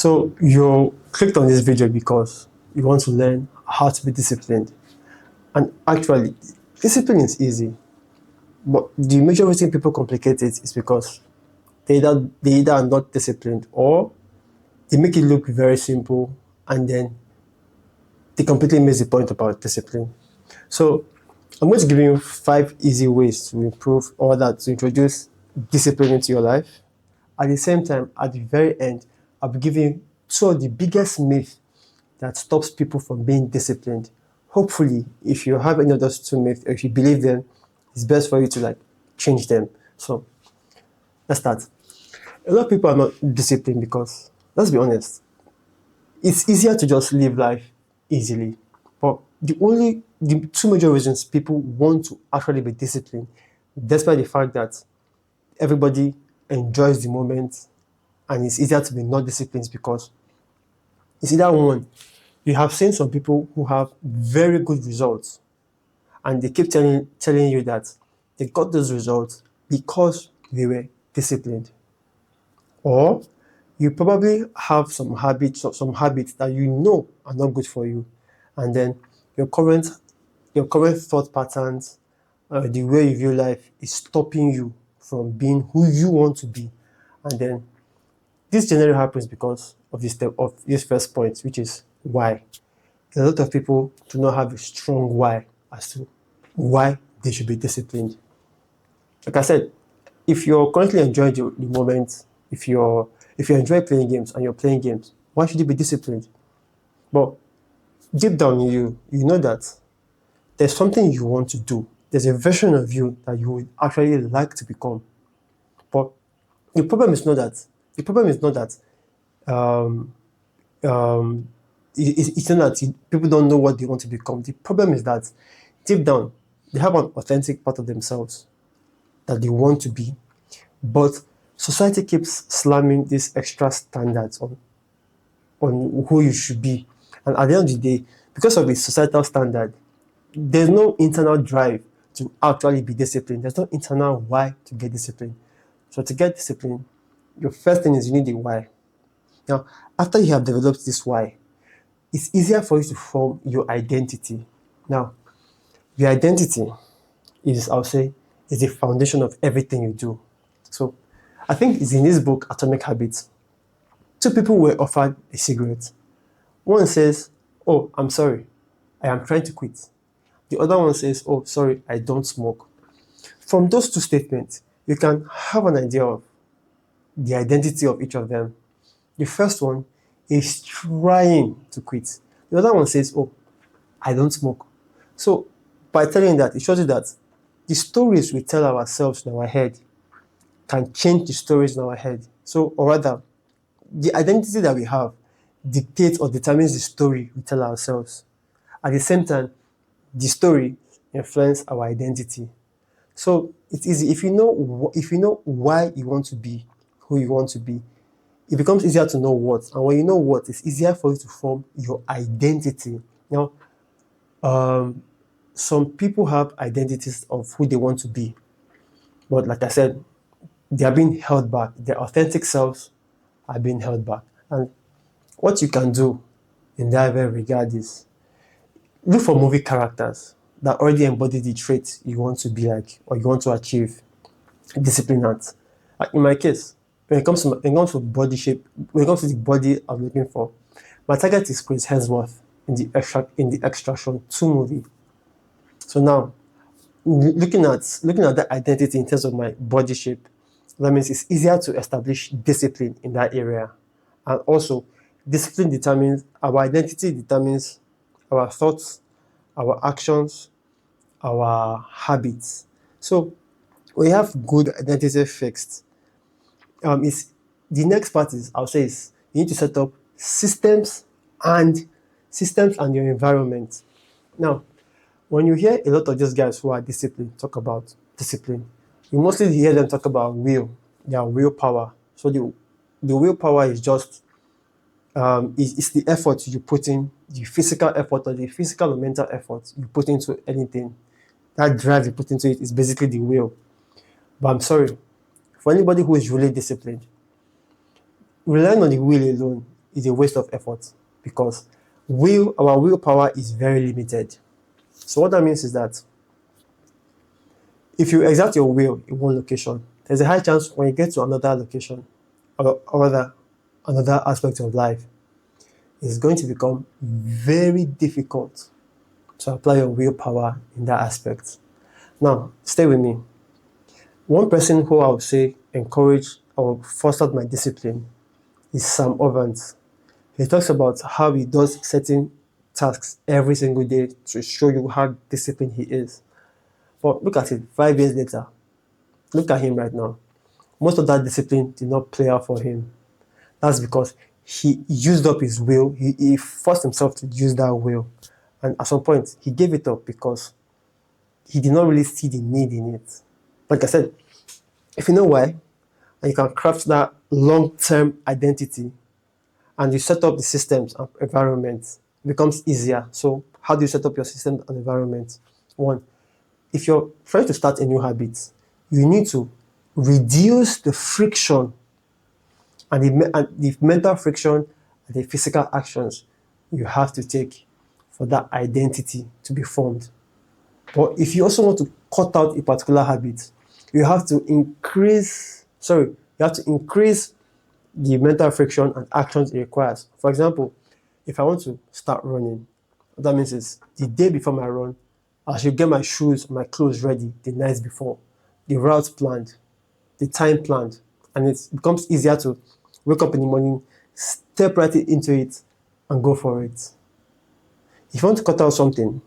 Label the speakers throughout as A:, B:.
A: So you clicked on this video because you want to learn how to be disciplined. And actually, discipline is easy. But the major reason people complicate it is because they either are not disciplined, or they make it look very simple, and then they completely miss the point about discipline. So I'm going to give you 5 easy ways to improve, or that to introduce discipline into your life. At the same time, at the very end, I'll be giving you 2 of the biggest myths that stops people from being disciplined. Hopefully, if you have any of those 2 myths, or if you believe them, it's best for you to change them. So let's start. A lot of people are not disciplined because, let's be honest, it's easier to just live life easily. But the 2 major reasons people want to actually be disciplined, despite the fact that everybody enjoys the moment and it's easier to be not disciplined, because it's either one, you have seen some people who have very good results and they keep telling you that they got those results because they were disciplined. Or you probably have some habits that you know are not good for you, and then your current thought patterns, the way you view life, is stopping you from being who you want to be. And then this generally happens because of this first point, which is why. A lot of people do not have a strong why as to why they should be disciplined. Like I said, if you're currently enjoying the moment, if you enjoy playing games and you're playing games, why should you be disciplined? But deep down in you, you know that there's something you want to do. There's a version of you that you would actually like to become. But the problem is not that. Um, it's not that people don't know what they want to become. The problem is that deep down, they have an authentic part of themselves that they want to be, but society keeps slamming these extra standards on who you should be. And at the end of the day, because of the societal standard, there's no internal drive to actually be disciplined. There's no internal why to get disciplined. So to get disciplined, your first thing is you need a why. Now, after you have developed this why, it's easier for you to form your identity. Now, your identity is, I'll say, is the foundation of everything you do. So I think it's in this book, Atomic Habits. 2 people were offered a cigarette. One says, "Oh, I'm sorry, I am trying to quit." The other one says, "Oh, sorry, I don't smoke." From those 2 statements, you can have an idea of the identity of each of them. The first one is trying to quit. The other one says, "Oh, I don't smoke." So by telling that, it shows you that the stories we tell ourselves in our head can change the stories in our head. So, or rather, the identity that we have dictates or determines the story we tell ourselves. At the same time, the story influences our identity. So it's easy. If you know why you want to be who you want to be, it becomes easier to know what. And when you know what, it's easier for you to form your identity. Now, some people have identities of who they want to be, but like I said, they are being held back. Their authentic selves are being held back. And what you can do in that very regard is look for movie characters that already embody the traits you want to be like, or you want to achieve discipline at. Like in my case, when it comes to body shape, when it comes to the body I'm looking for, my target is Chris Hemsworth in the Extraction 2 movie. So now, looking at that identity in terms of my body shape, that means it's easier to establish discipline in that area. And also, our identity determines our thoughts, our actions, our habits. So when you have good identity fixed, is the next part is, I'll say, is you need to set up systems and your environment. Now, when you hear a lot of these guys who are disciplined talk about discipline, you mostly hear them talk about their willpower. So the willpower is just it's the effort you put in, the physical effort or the physical or mental effort you put into anything. That drive you put into it is basically the will. But I'm sorry, for anybody who is really disciplined, relying on the will alone is a waste of effort because our willpower is very limited. So what that means is that if you exert your will in one location, there's a high chance when you get to another location or rather another aspect of life, it's going to become very difficult to apply your willpower in that aspect. Now, stay with me. One person who I would say encouraged or fostered my discipline is Sam Ovens. He talks about how he does certain tasks every single day to show you how disciplined he is. But look at it, 5 years later, look at him right now. Most of that discipline did not play out for him. That's because he used up his will. He forced himself to use that will. And at some point, he gave it up because he did not really see the need in it. Like I said, if you know why, and you can craft that long-term identity, and you set up the systems and environment, it becomes easier. So how do you set up your system and environment? One, if you're trying to start a new habit, you need to reduce the friction and the mental friction and the physical actions you have to take for that identity to be formed. But if you also want to cut out a particular habit, you have to increase the mental friction and actions it requires. For example, if I want to start running, what that means is the day before my run, I should get my shoes, my clothes ready the night before, the route planned, the time planned, and it becomes easier to wake up in the morning, step right into it, and go for it. If you want to cut out something,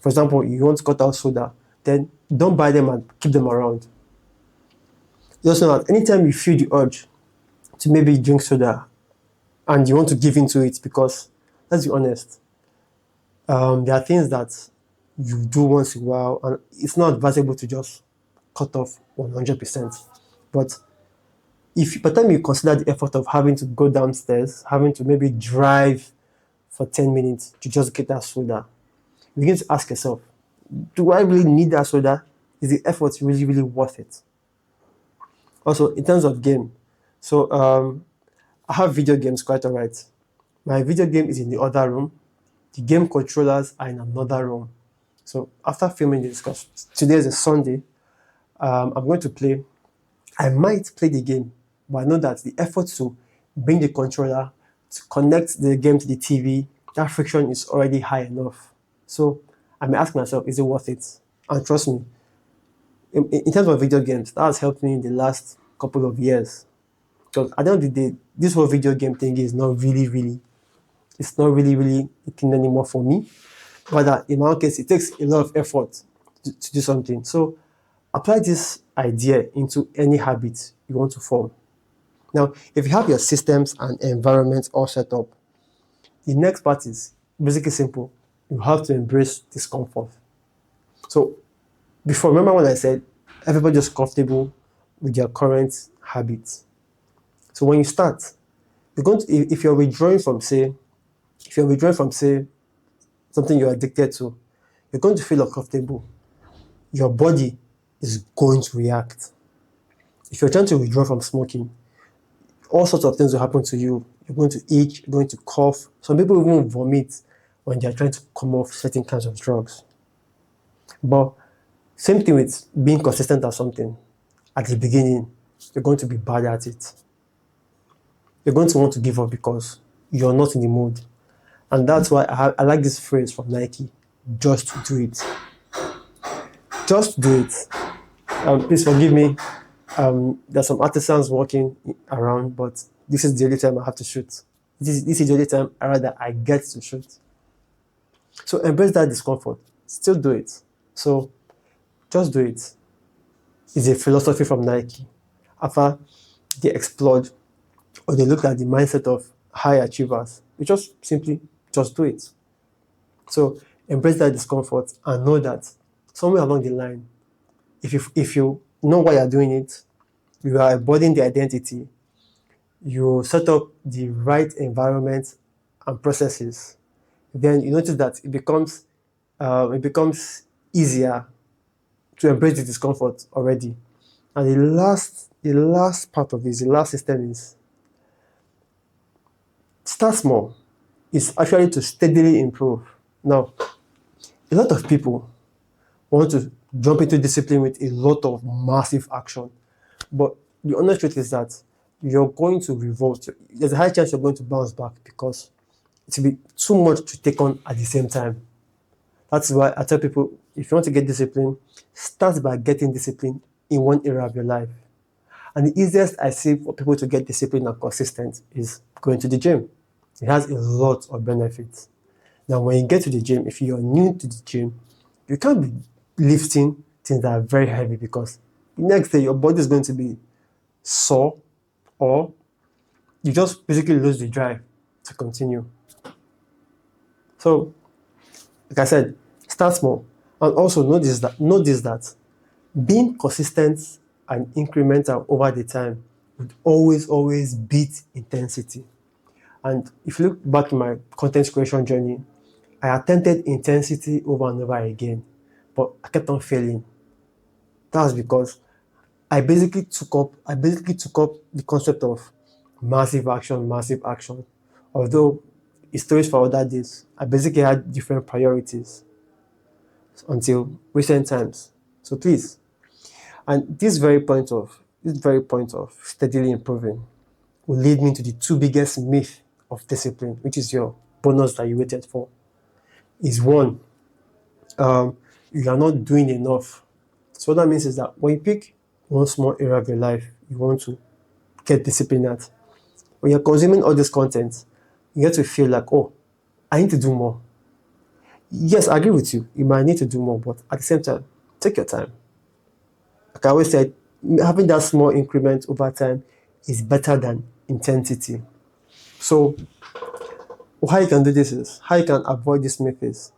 A: for example, you want to cut out soda, then don't buy them and keep them around. Just know that anytime you feel the urge to maybe drink soda and you want to give into it, because let's be honest, there are things that you do once in a while and it's not advisable to just cut off 100%. But if by the time you consider the effort of having to go downstairs, having to maybe drive for 10 minutes to just get that soda, you begin to ask yourself, do I really need that soda? Is the effort really, really worth it? Also, in terms of game, so I have video games quite alright. My video game is in the other room. The game controllers are in another room. So after filming this, because today is a Sunday, I'm going to play. I might play the game, but I know that the effort to bring the controller, to connect the game to the TV, that friction is already high enough. So I may ask myself, is it worth it? And trust me, in terms of video games, that has helped me in the last couple of years. Because at the end of the day, this whole video game thing is not really, it's not really a thing anymore for me. But in my own case, it takes a lot of effort to do something. So apply this idea into any habit you want to form. Now, if you have your systems and environment all set up, the next part is basically simple. You have to embrace discomfort. So before, remember when I said everybody is comfortable with their current habits. So when you start, if you're withdrawing from say something you're addicted to, you're going to feel uncomfortable. Your body is going to react. If you're trying to withdraw from smoking, all sorts of things will happen to you. You're going to itch, you're going to cough. Some people even vomit when they're trying to come off certain kinds of drugs. But same thing with being consistent at something. At the beginning, you're going to be bad at it. You're going to want to give up because you're not in the mood. And that's why I like this phrase from Nike, just do it. Just do it. Please forgive me. There's some artisans walking around, but this is the only time I have to shoot. This is the only time I get to shoot. So embrace that discomfort. Still do it. So just do it. It's a philosophy from Nike. After they explored or they looked at the mindset of high achievers, they just simply just do it. So embrace that discomfort and know that somewhere along the line, if you know why you're doing it, you are embodying the identity, you set up the right environment and processes, then you notice that it becomes easier to embrace the discomfort already. And the last part of this, the last system is Start small. It's actually to steadily improve. Now, a lot of people want to jump into discipline with a lot of massive action. But the honest truth is that you're going to revolt. There's a high chance you're going to bounce back because it will be too much to take on at the same time. That's why I tell people, if you want to get discipline, start by getting discipline in one area of your life. And the easiest I see for people to get disciplined and consistent is going to the gym. It has a lot of benefits. Now, when you get to the gym, if you're new to the gym, you can't be lifting things that are very heavy because the next day your body is going to be sore, or you just basically lose the drive to continue. So, like I said, start small. And also notice that being consistent and incremental over the time would always beat intensity. And if you look back in my content creation journey, I attempted intensity over and over again, but I kept on failing. That was because I basically took up the concept of massive action, massive action. Although it's stories for other days, I basically had different priorities until recent times. So please, and this very point of steadily improving will lead me to the two biggest myths of discipline, which is your bonus that you waited for. Is one, you are not doing enough. So what that means is that when you pick one small area of your life you want to get disciplined at, when you're consuming all this content, you get to feel like, oh, I need to do more. Yes, I agree with you. You might need to do more, but at the same time, take your time. Like I always said, having that small increment over time is better than intensity. So how you can do this is, how you can avoid this myth is,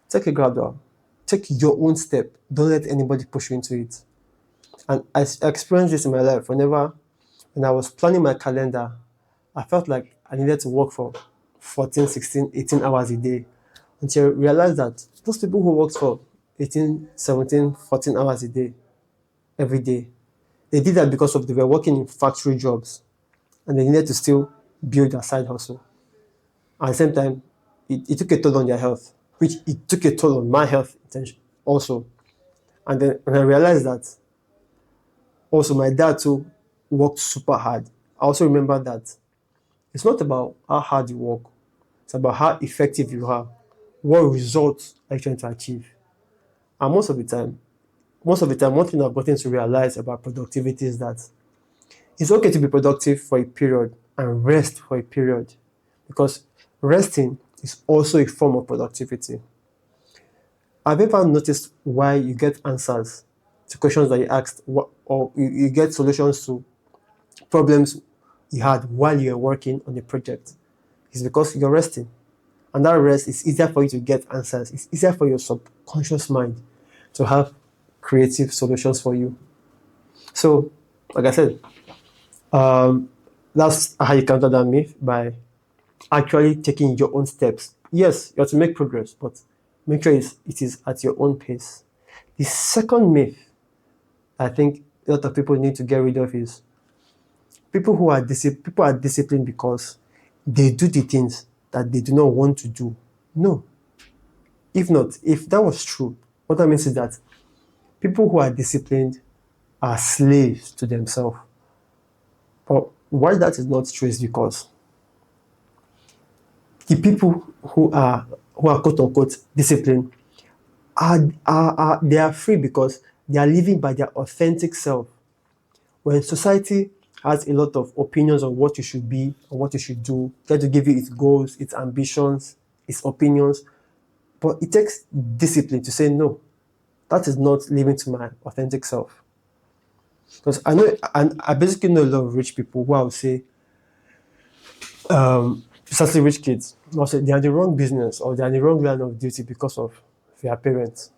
A: take a gradual, take your own step. Don't let anybody push you into it. And I experienced this in my life. When I was planning my calendar, I felt like I needed to work for 14, 16, 18 hours a day until I realized that those people who worked for 18, 17, 14 hours a day every day, they did that because they were working in factory jobs and they needed to still build their side hustle. At the same time, it took a toll on their health, which it took a toll on my health also. And then when I realized that, also my dad too worked super hard. I also remember that it's not about how hard you work, it's about how effective you are. What results are you trying to achieve? And most of the time, one thing I've gotten to realize about productivity is that it's okay to be productive for a period and rest for a period, because resting is also a form of productivity. Have you ever noticed why you get answers to questions that you asked, or you get solutions to problems you had while you were working on the project? It's because you're resting. And that rest is easier for you to get answers. It's easier for your subconscious mind to have creative solutions for you. So, like I said, that's how you counter that myth, by actually taking your own steps. Yes, you have to make progress, but make sure it is at your own pace. The second myth I think a lot of people need to get rid of is people are disciplined because they do the things that they do not want to do. No. If that was true, what that means is that people who are disciplined are slaves to themselves. But why that is not true is because the people who are quote unquote disciplined they are free because they are living by their authentic self. When society has a lot of opinions on what you should be or what you should do, try to give you its goals, its ambitions, its opinions, but it takes discipline to say no. That is not living to my authentic self. Because I know, and I basically know a lot of rich people who I would say, especially rich kids, I'll say they are in the wrong business or they are in the wrong line of duty because of their parents.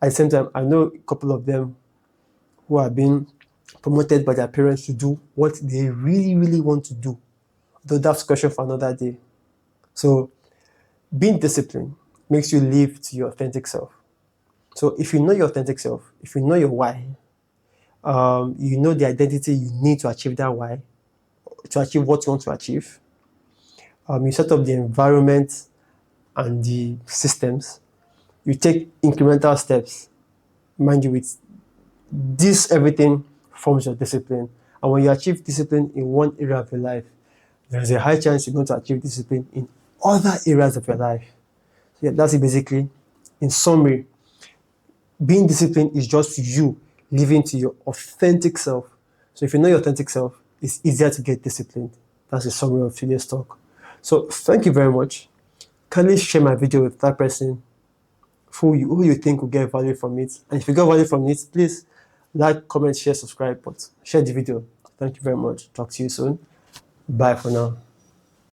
A: At the same time, I know a couple of them who are being promoted by their parents to do what they really, really want to do. Though that's a question for another day. So being disciplined makes you live to your authentic self. So if you know your authentic self, if you know your why, you know the identity you need to achieve that why, to achieve what you want to achieve, You set up the environment and the systems. You take incremental steps. Mind you, with this, everything forms your discipline. And when you achieve discipline in one area of your life, there's a high chance you're going to achieve discipline in other areas of your life. Yeah, that's it basically. In summary, being disciplined is just you living to your authentic self. So if you know your authentic self, it's easier to get disciplined. That's the summary of today's talk. So thank you very much. Kindly share my video with that person who you think will get value from it. And if you got value from it, please like, comment, share, subscribe, but share the video. Thank you very much. Talk to you soon. Bye for now.